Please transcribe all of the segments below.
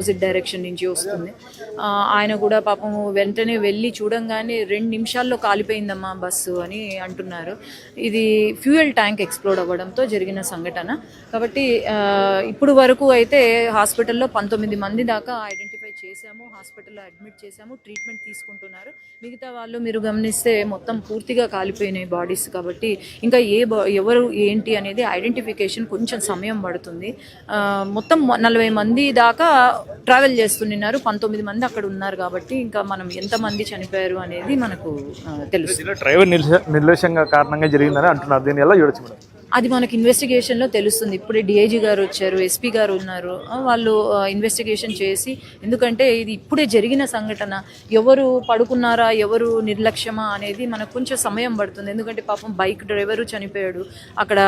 Opposite direction నుంచి వస్తుంది. ఆయన కూడా పాపం వెంటనే వెళ్ళి చూడంగానే 2 నిమిషాల్లో కాలిపోయిందమ్మా బస్సు అని అంటున్నారు. ఇది ఫ్యూయల్ ట్యాంక్ ఎక్స్ప్లోడ్ అవ్వడంతో జరిగిన సంఘటన. కాబట్టి ఇప్పుడు వరకు అయితే హాస్పిటల్లో 19 మంది దాకా ఐడెంటిఫై చేశాము, హాస్పిటల్లో అడ్మిట్ చేశాము, ట్రీట్మెంట్ తీసుకుంటున్నారు. మిగతా వాళ్ళు మీరు గమనిస్తే మొత్తం పూర్తిగా కాలిపోయినాయి బాడీస్. కాబట్టి ఇంకా ఎవరు ఏంటి అనేది ఐడెంటిఫికేషన్ కొంచెం సమయం పడుతుంది. మొత్తం 40 మంది దాకా ట్రావెల్ చేస్తున్నారు, 19 మంది అక్కడ ఉన్నారు. కాబట్టి ఇంకా మనం ఎంతమంది చనిపోయారు అనేది మనకు తెలుస్తుంది. డ్రైవర్ నిర్లక్ష్యంగా కారణంగా జరిగిందని అంటున్నారు. దీన్ని ఎలా చూడొచ్చు మేడం? అది మనకి ఇన్వెస్టిగేషన్లో తెలుస్తుంది. ఇప్పుడే డిఐజీ గారు వచ్చారు, ఎస్పీ గారు ఉన్నారు. వాళ్ళు ఇన్వెస్టిగేషన్ చేసి, ఎందుకంటే ఇది ఇప్పుడే జరిగిన సంఘటన, ఎవరు పడుకున్నారా ఎవరు నిర్లక్ష్యమా అనేది మనకు కొంచెం సమయం పడుతుంది. ఎందుకంటే పాపం బైక్ డ్రైవరు చనిపోయాడు, అక్కడ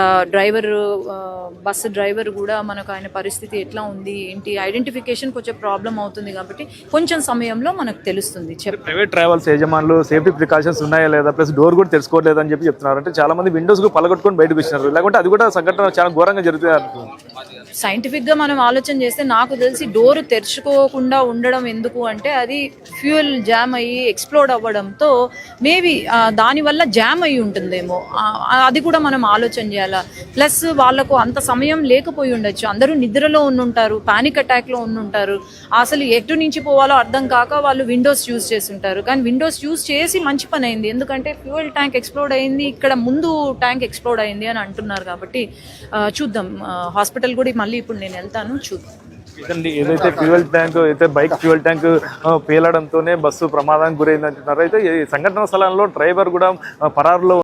బస్సు డ్రైవర్ కూడా మనకు ఆయన పరిస్థితి ఎట్లా ఉంది ఏంటి ఐడెంటిఫికేషన్ కొంచెం ప్రాబ్లం అవుతుంది. కాబట్టి కొంచెం సమయంలో మనకు తెలుస్తుంది. ప్రైవేట్ ట్రావెల్స్ యజమానులు సేఫ్టీ ప్రికాషన్స్ ఉన్నాయా లేదా, ప్లస్ డోర్ కూడా తెలుసుకోవట్లేదని చెప్తున్నారు. అంటే చాలా మంది విండోస్ పలగొట్టుకొని బయటకు వచ్చినారు, లేకుంటే అది కూడా సంఘటన చాలా ఘోరంగా జరుగుతుంది అంటున్నారు. సైంటిఫిక్గా మనం ఆలోచన చేస్తే నాకు తెలిసి డోర్ తెరుచుకోకుండా ఉండడం ఎందుకు అంటే అది ఫ్యూయల్ జామ్ అయ్యి ఎక్స్ప్లోడ్ అవ్వడంతో మేబీ దానివల్ల జామ్ అయ్యి ఉంటుందేమో, అది కూడా మనం ఆలోచన చేయాలా. ప్లస్ వాళ్ళకు అంత సమయం లేకపోయి ఉండొచ్చు, అందరూ నిద్రలో ఉండుంటారు, పానిక్ అటాక్లో ఉండుంటారు, అసలు ఎటు నుంచి పోవాలో అర్థం కాక వాళ్ళు విండోస్ యూజ్ చేస్తుంటారు. కానీ విండోస్ యూజ్ చేసి మంచి పని అయింది, ఎందుకంటే ఫ్యూయల్ ట్యాంక్ ఎక్స్ప్లోడ్ అయింది, ఇక్కడ ముందు ట్యాంక్ ఎక్స్ప్లోడ్ అయింది అని అంటున్నారు. కాబట్టి చూద్దాం, హాస్పిటల్ కూడా మళ్ళీ ఇప్పుడు నేను వెళ్తాను, చూద్దాం. ఏదైతే ఫ్యూయల్ ట్యాంక్ అయితే బైక్ ఫ్యూయల్ ట్యాంక్ పేలడంతోనే బస్సు ప్రమాదానికి గురైంది అంటున్నారు. అయితే ఈ సంఘటన స్థలంలో డ్రైవర్ కూడా పరారులో